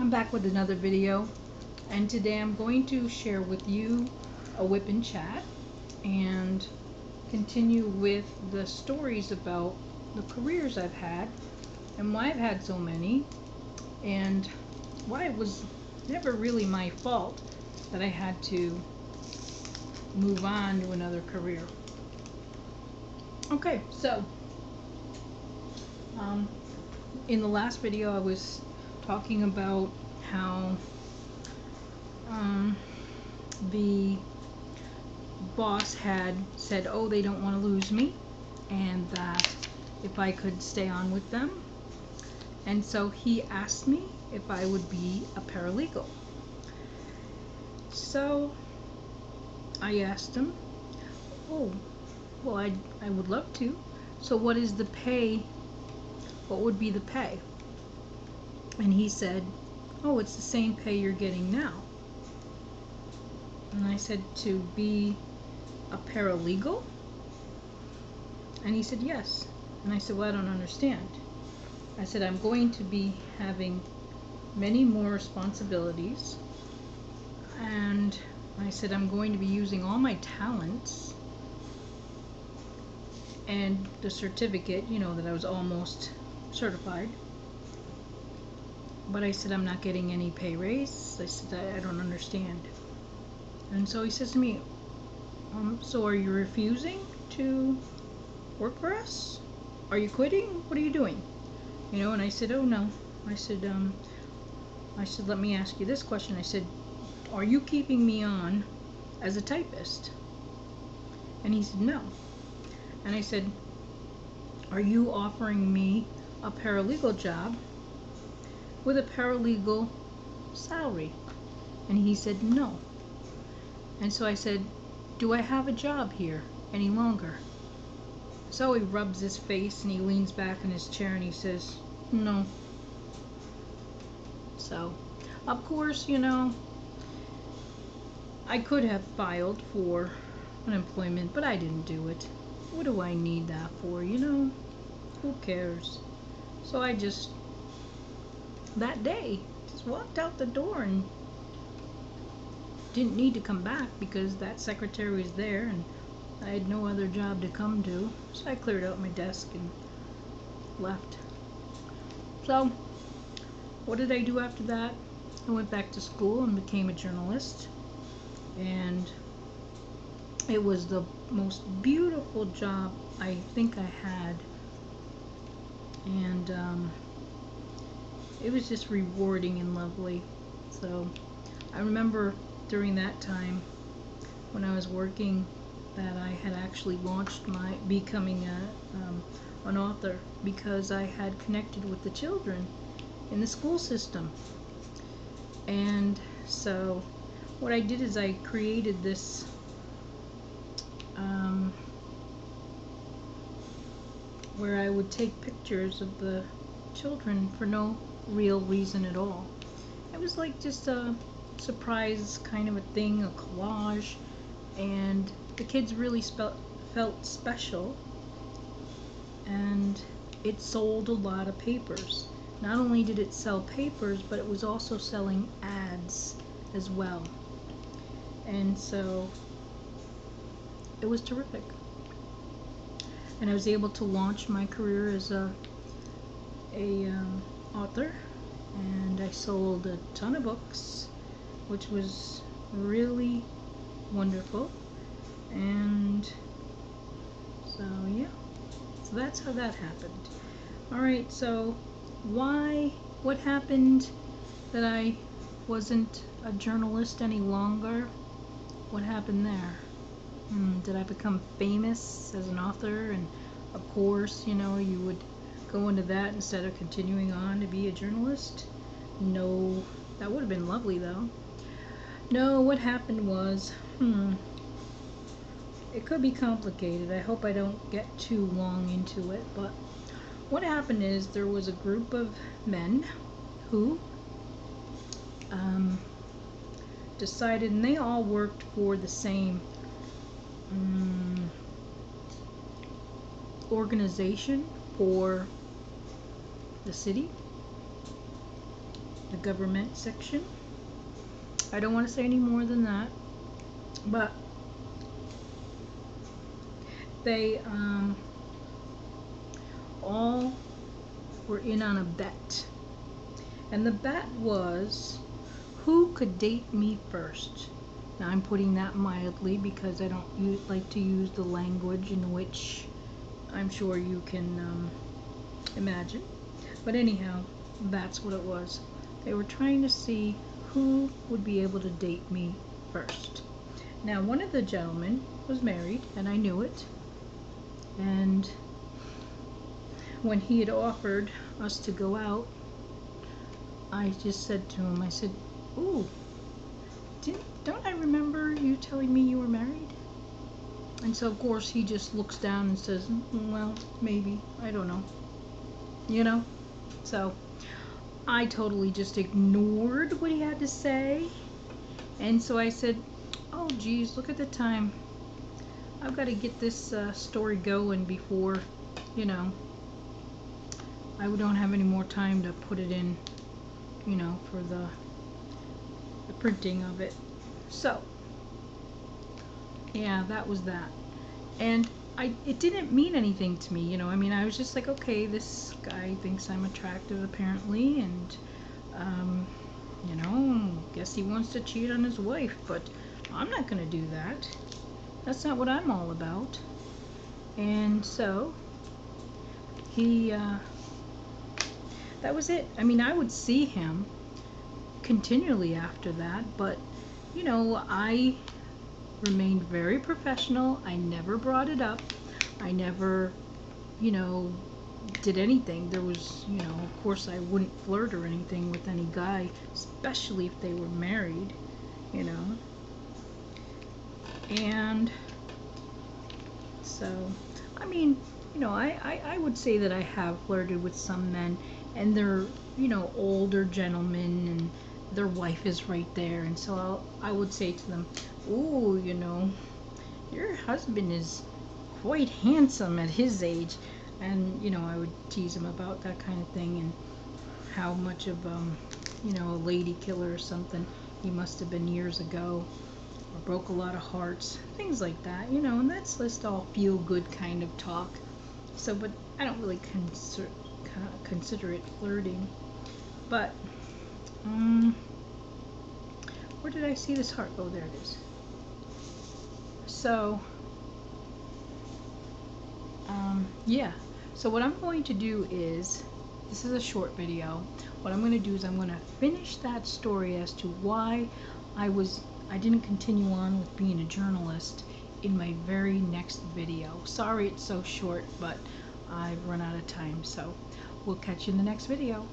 I'm back with another video, and today I'm going to share with you a whip and chat and continue with the stories about the careers I've had and why I've had so many and why it was never really my fault that I had to move on to another career. Okay, so in the last video I was talking about how the boss had said, oh, they don't want to lose me, and that if I could stay on with them. And so he asked me if I would be a paralegal. So I asked him, oh, well, I would love to. So what is the pay? What would be the pay? And he said, oh, it's the same pay you're getting now. And I said, to be a paralegal? And he said, yes. And I said, well, I don't understand. I said, I'm going to be having many more responsibilities. And I said, I'm going to be using all my talents and the certificate, you know, that I was almost certified. But I said, I'm not getting any pay raise. I said, I don't understand. And so he says to me, so are you refusing to work for us? Are you quitting? What are you doing? You know, and I said, oh no. I said, let me ask you this question. I said, are you keeping me on as a typist? And he said, no. And I said, are you offering me a paralegal job with a paralegal salary? And he said, no. And so I said, do I have a job here any longer? So he rubs his face and he leans back in his chair and he says, no. So, of course, you know, I could have filed for unemployment, but I didn't do it. What do I need that for, you know? Who cares? So I just, that day, just walked out the door and didn't need to come back because that secretary was there and I had no other job to come to. So I cleared out my desk and left. So what did I do after that? I went back to school and became a journalist, and it was the most beautiful job I think I had, and it was just rewarding and lovely. So I remember during that time when I was working that I had actually launched my becoming an author because I had connected with the children in the school system. And so what I did is I created this where I would take pictures of the children for no real reason at all. It was like just a surprise kind of a thing, a collage, and the kids really felt special, and it sold a lot of papers. Not only did it sell papers, but it was also selling ads as well. And so it was terrific. And I was able to launch my career as a author, and I sold a ton of books, which was really wonderful. And so yeah, so that's how that happened. Alright, so what happened that I wasn't a journalist any longer? What happened there? Did I become famous as an author? And of course, you know, you would go into that instead of continuing on to be a journalist? No, that would have been lovely though. No, what happened was, it could be complicated. I hope I don't get too long into it, but what happened is there was a group of men who decided, and they all worked for the same organization for the city, the government section. I don't want to say any more than that, but they all were in on a bet. And the bet was who could date me first. Now I'm putting that mildly because I don't like to use the language in which I'm sure you can imagine. But anyhow, that's what it was. They were trying to see who would be able to date me first. Now one of the gentlemen was married, and I knew it. And when he had offered us to go out, I just said to him, I said, "Ooh, don't I remember you telling me you were married?" And so of course he just looks down and says, "Well, maybe, I don't know." You know? So I totally just ignored what he had to say. And so I said, "Oh geez, look at the time. I've got to get this story going before, you know, I don't have any more time to put it in, you know, for the printing of it." So yeah, that was that. And it didn't mean anything to me, you know. I mean, I was just like, okay, this guy thinks I'm attractive apparently, and you know, guess he wants to cheat on his wife, but I'm not gonna do that. That's not what I'm all about. And so he that was it. I mean, I would see him continually after that, but you know, I remained very professional. I never brought it up. I never, you know, did anything. There was, you know, of course I wouldn't flirt or anything with any guy, especially if they were married, you know. And so, I mean, you know, I would say that I have flirted with some men, and they're, you know, older gentlemen, and their wife is right there, and so I would say to them, "Ooh, you know, your husband is quite handsome at his age." And you know, I would tease him about that kind of thing, and how much of you know, a lady killer or something he must have been years ago, or broke a lot of hearts, things like that, you know. And that's just all feel good kind of talk. So, but I don't really consider it flirting. But where did I see this heart? Oh, there it is. So yeah, so what I'm going to do is, this is a short video. What I'm going to do is I'm going to finish that story as to why I didn't continue on with being a journalist in my very next video. Sorry it's so short, but I've run out of time, so we'll catch you in the next video.